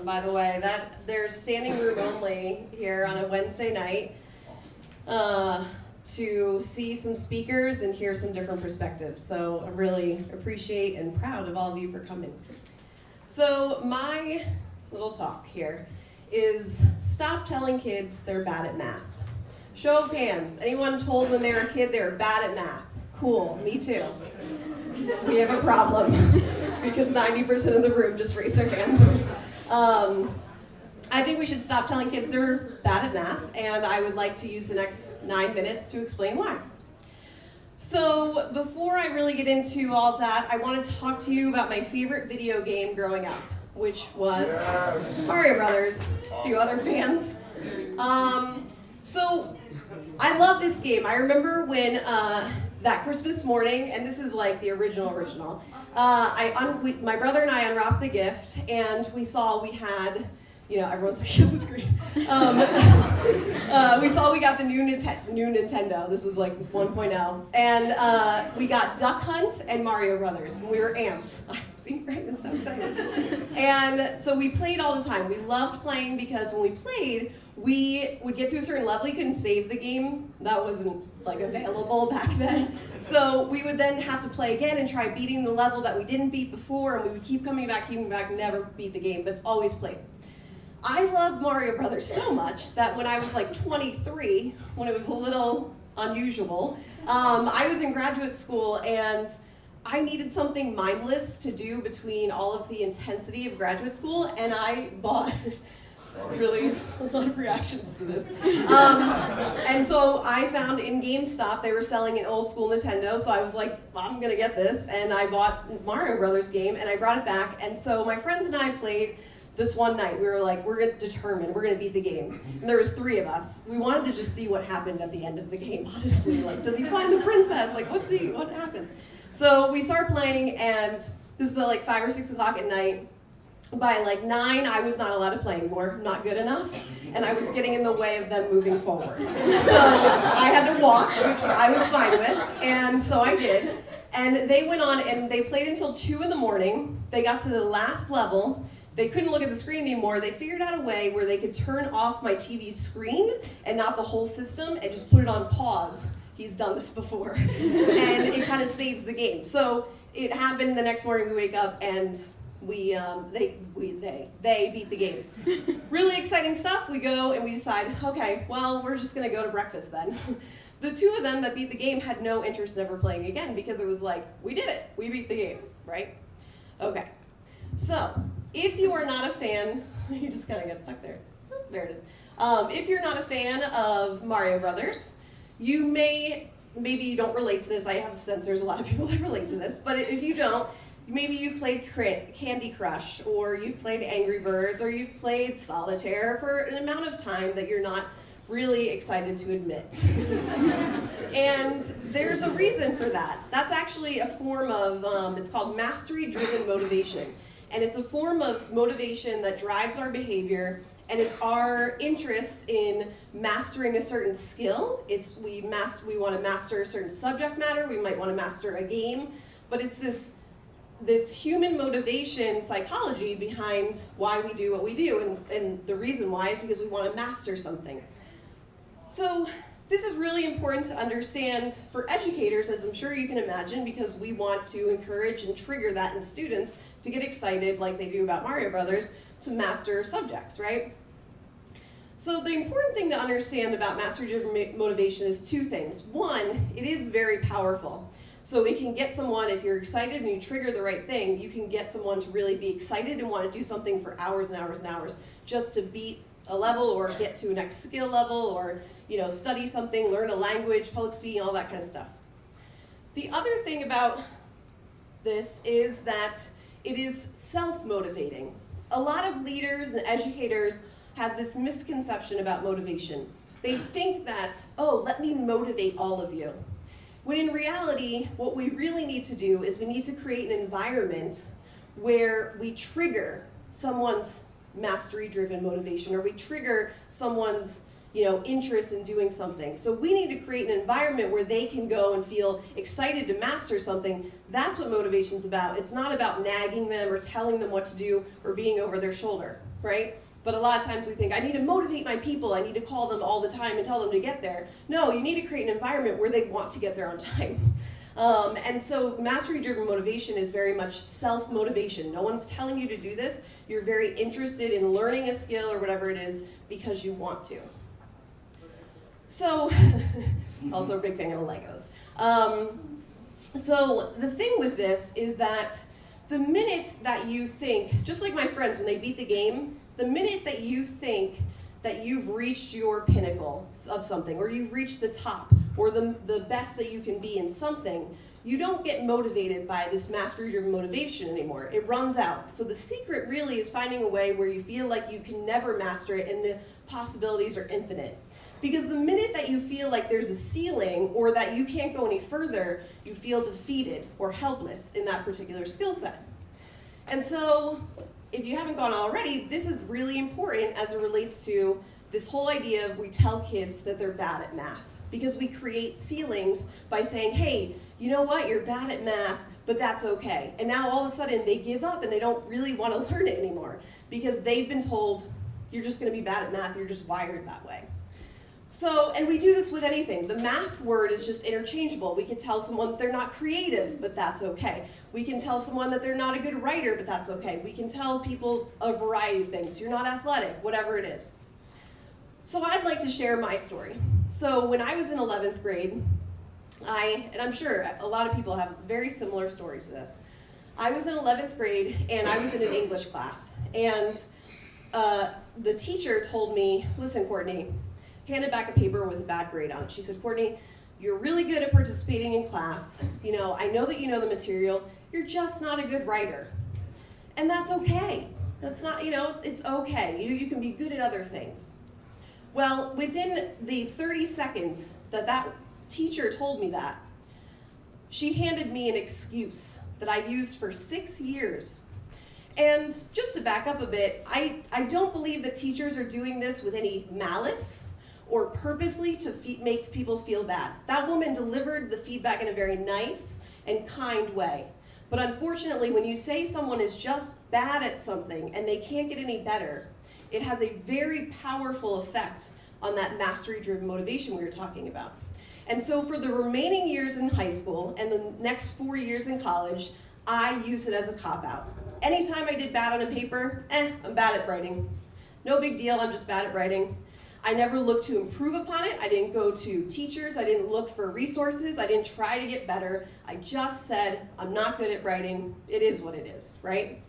by the way. There's standing room only here on a Wednesday night to see some speakers and hear some different perspectives. So I really appreciate and proud of all of you for coming. So my little talk here is stop telling kids they're bad at math. Show of hands. Anyone told when they were a kid they were bad at math? Cool, me too. We have a problem because 90% of the room just raised their hands. I think we should stop telling kids they're bad at math, and I would like to use the next 9 minutes to explain why. So before I really get into all of that, I want to talk to you about my favorite video game growing up, which was Mario Brothers. A few other fans. So I love this game. I remember when that Christmas morning, and this is like the original, my brother and I unwrapped the gift, and we had, everyone's like, hit the screen. We saw we got the new Nintendo. This was like 1.0. And we got Duck Hunt and Mario Brothers, and we were amped. See, right? That's so exciting. And so we played all the time. We loved playing because when we played, we would get to a certain level. You couldn't save the game. That wasn't like available back then. So we would then have to play again and try beating the level that we didn't beat before, and we would keep coming back, never beat the game, but always played. I loved Mario Brothers so much that when I was like 23, when it was a little unusual, I was in graduate school and I needed something mindless to do between all of the intensity of graduate school, and I bought really a lot of reactions to this. And so I found in GameStop they were selling an old school Nintendo, so I was like, I'm gonna get this, and I bought Mario Brothers game and I brought it back, and so my friends and I played this one night. We were like, we're gonna beat the game. And there was 3 of us. We wanted to just see what happened at the end of the game, honestly. Like, does he find the princess? Like, what happens? So we start playing, and this is at like 5 or 6 o'clock at night. By like 9, I was not allowed to play anymore, not good enough, and I was getting in the way of them moving forward. So I had to watch, which I was fine with, and so I did. And they went on and they played until 2 in the morning. They got to the last level. They couldn't look at the screen anymore. They figured out a way where they could turn off my TV screen and not the whole system and just put it on pause. He's done this before. And it kind of saves the game. So it happened the next morning. We wake up and they beat the game. Really exciting stuff. We go and we decide, okay, well, we're just gonna go to breakfast then. The 2 of them that beat the game had no interest in ever playing again because it was like, we did it, we beat the game, right? Okay, so if you are not a fan, you just kind of get stuck there. There it is. If you're not a fan of Mario Brothers, maybe you don't relate to this. I have a sense there's a lot of people that relate to this, but if you don't, maybe you've played Candy Crush, or you've played Angry Birds, or you've played Solitaire for an amount of time that you're not really excited to admit. And there's a reason for that. That's actually a form of, it's called mastery-driven motivation. And it's a form of motivation that drives our behavior, and it's our interest in mastering a certain skill. We want to master a certain subject matter, we might want to master a game, but it's this human motivation psychology behind why we do what we do, and the reason why is because we want to master something. So this is really important to understand for educators, as I'm sure you can imagine, because we want to encourage and trigger that in students to get excited, like they do about Mario Brothers, to master subjects, right? So the important thing to understand about mastery-driven motivation is 2 things. 1, it is very powerful. So it can get someone, if you're excited and you trigger the right thing, you can get someone to really be excited and want to do something for hours and hours and hours just to beat a level or get to a next skill level or study something, learn a language, public speaking, all that kind of stuff. The other thing about this is that it is self-motivating. A lot of leaders and educators have this misconception about motivation. They think that, oh, let me motivate all of you. When in reality, what we really need to do is we need to create an environment where we trigger someone's mastery-driven motivation, or we trigger someone's interest in doing something. So we need to create an environment where they can go and feel excited to master something. That's what motivation's about. It's not about nagging them or telling them what to do or being over their shoulder, right? But a lot of times we think, I need to motivate my people, I need to call them all the time and tell them to get there. No, you need to create an environment where they want to get there on time. And so mastery-driven motivation is very much self-motivation. No one's telling you to do this. You're very interested in learning a skill or whatever it is because you want to. So, also a big fan of Legos. So the thing with this is that the minute that you think, just like my friends when they beat the game, the minute that you think that you've reached your pinnacle of something, or you've reached the top, or the best that you can be in something, you don't get motivated by this mastery-driven motivation anymore. It runs out. So the secret really is finding a way where you feel like you can never master it and the possibilities are infinite. Because the minute that you feel like there's a ceiling or that you can't go any further, you feel defeated or helpless in that particular skill set. And so, if you haven't gone already, this is really important as it relates to this whole idea of we tell kids that they're bad at math. Because we create ceilings by saying, hey, you know what, you're bad at math, but that's okay. And now all of a sudden they give up and they don't really want to learn it anymore because they've been told, you're just going to be bad at math, you're just wired that way. So, and we do this with anything. The math word is just interchangeable. We can tell someone that they're not creative, but that's okay. We can tell someone that they're not a good writer, but that's okay. We can tell people a variety of things. You're not athletic, whatever it is. So I'd like to share my story. So when I was in 11th grade, and I'm sure a lot of people have very similar stories to this. I was in 11th grade, and I was in an English class. And the teacher told me, listen, Courtney, handed back a paper with a bad grade on it. She said, Courtney, you're really good at participating in class. You know, I know that you know the material. You're just not a good writer. And that's okay. That's not, you know, it's okay. You can be good at other things. Well, within the 30 seconds that teacher told me that, she handed me an excuse that I used for 6 years. And just to back up a bit, I don't believe that teachers are doing this with any malice or purposely to make people feel bad. That woman delivered the feedback in a very nice and kind way. But unfortunately, when you say someone is just bad at something and they can't get any better, it has a very powerful effect on that mastery-driven motivation we were talking about. And so for the remaining years in high school and the next 4 years in college, I used it as a cop-out. Anytime I did bad on a paper, I'm bad at writing. No big deal, I'm just bad at writing. I never looked to improve upon it. I didn't go to teachers. I didn't look for resources. I didn't try to get better. I just said, I'm not good at writing. It is what it is, right?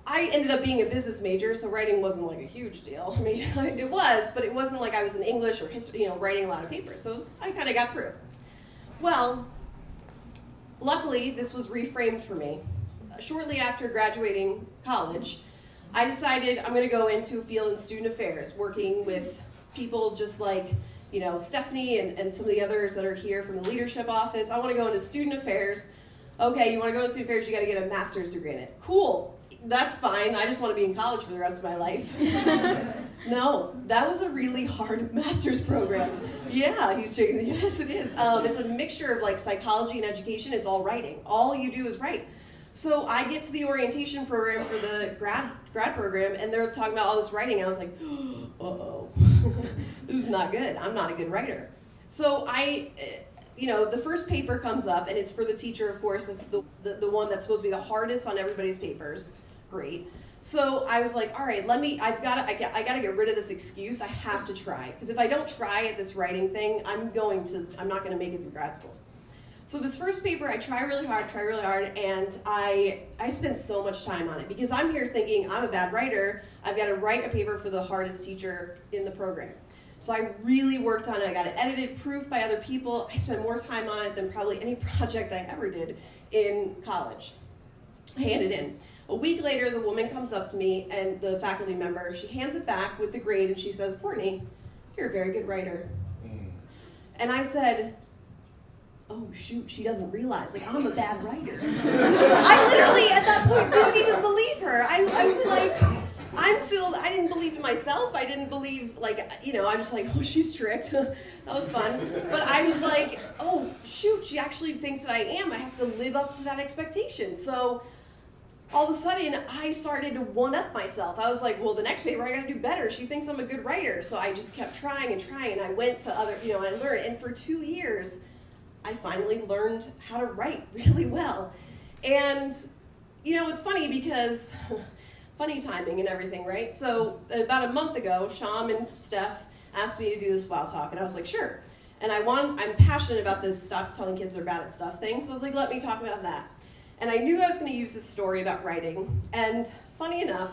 I ended up being a business major, so writing wasn't like a huge deal. I mean, it was, but it wasn't like I was in English or history, you know, writing a lot of papers. So I kind of got through. Well, luckily, this was reframed for me. Shortly after graduating college, I decided I'm going to go into a field in student affairs, working with people just like, you know, Stephanie and some of the others that are here from the leadership office. I want to go into student affairs. Okay, you want to go into student affairs, you got to get a master's degree in it. Cool, that's fine. I just want to be in college for the rest of my life. No, that was a really hard master's program. Yeah, he's shaking. Yes, it is. It's a mixture of like psychology and education. It's all writing. All you do is write. So I get to the orientation program for the grad program, and they're talking about all this writing. And I was like, uh-oh, this is not good. I'm not a good writer. So you know, the first paper comes up, and it's for the teacher, of course. It's the one that's supposed to be the hardest on everybody's papers. Great. So I was like, all right, I gotta get rid of this excuse. I have to try, because if I don't try at this writing thing, I'm not gonna make it through grad school. So this first paper, I try really hard, and I spent so much time on it because I'm here thinking I'm a bad writer. I've got to write a paper for the hardest teacher in the program. So I really worked on it. I got it edited, proofed by other people. I spent more time on it than probably any project I ever did in college. I handed it in. A week later, the woman comes up to me, and the faculty member, she hands it back with the grade, and she says, Courtney, you're a very good writer. And I said, oh shoot, she doesn't realize, like, I'm a bad writer. I literally, at that point, didn't even believe her. I was like, I didn't believe in myself. I didn't believe, like, you know, I'm just like, oh, she's tricked. That was fun. But I was like, oh shoot, she actually thinks that I am. I have to live up to that expectation. So all of a sudden I started to one-up myself. I was like, well, the next paper I gotta do better. She thinks I'm a good writer. So I just kept trying and trying. I went to other, and I learned. And for 2 years, I finally learned how to write really well. And, it's funny because, funny timing and everything, right? So about a month ago, Shyam and Steph asked me to do this WOW talk, and I was like, sure. And I'm passionate about this stop telling kids they're bad at stuff thing, so I was like, let me talk about that. And I knew I was going to use this story about writing, and funny enough,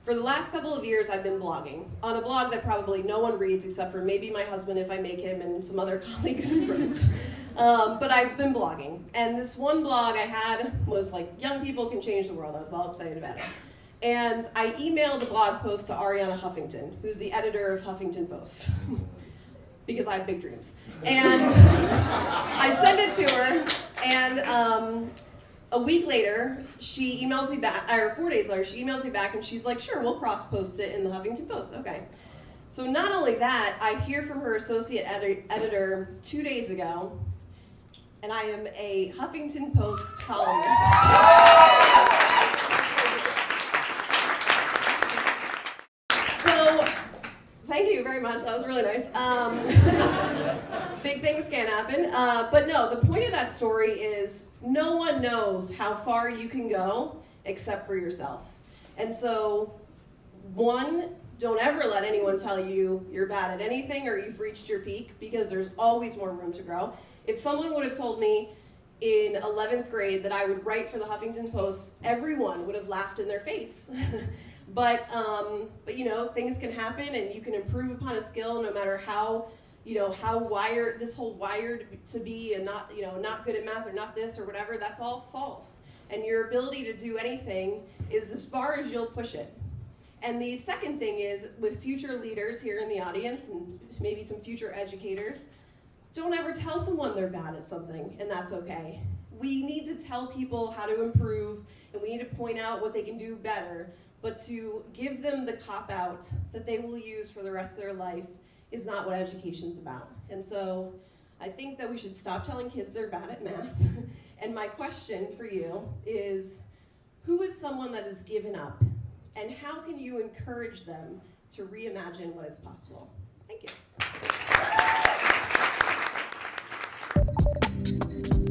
for the last couple of years I've been blogging on a blog that probably no one reads except for maybe my husband if I make him and some other colleagues and friends. But I've been blogging, and this one blog I had was like, young people can change the world. I was all excited about it. And I emailed a blog post to Ariana Huffington, who's the editor of Huffington Post. Because I have big dreams. And I send it to her, and a week later, she emails me back, or 4 days later, she emails me back, and she's like, sure, we'll cross-post it in the Huffington Post. Okay. So not only that, I hear from her associate editor 2 days ago, and I am a Huffington Post columnist. Thank you very much. That was really nice. Big things can happen. But no, the point of that story is no one knows how far you can go except for yourself. And so, one, don't ever let anyone tell you you're bad at anything or you've reached your peak, because there's always more room to grow. If someone would have told me in 11th grade that I would write for the Huffington Post, everyone would have laughed in their face. But things can happen, and you can improve upon a skill no matter how wired to be, and not good at math or not this or whatever. That's all false. And your ability to do anything is as far as you'll push it. And the second thing is, with future leaders here in the audience and maybe some future educators, don't ever tell someone they're bad at something, and that's okay. We need to tell people how to improve, and we need to point out what they can do better. But to give them the cop-out that they will use for the rest of their life is not what education's about. And so I think that we should stop telling kids they're bad at math. And my question for you is, who is someone that has given up? And how can you encourage them to reimagine what is possible? Thank you.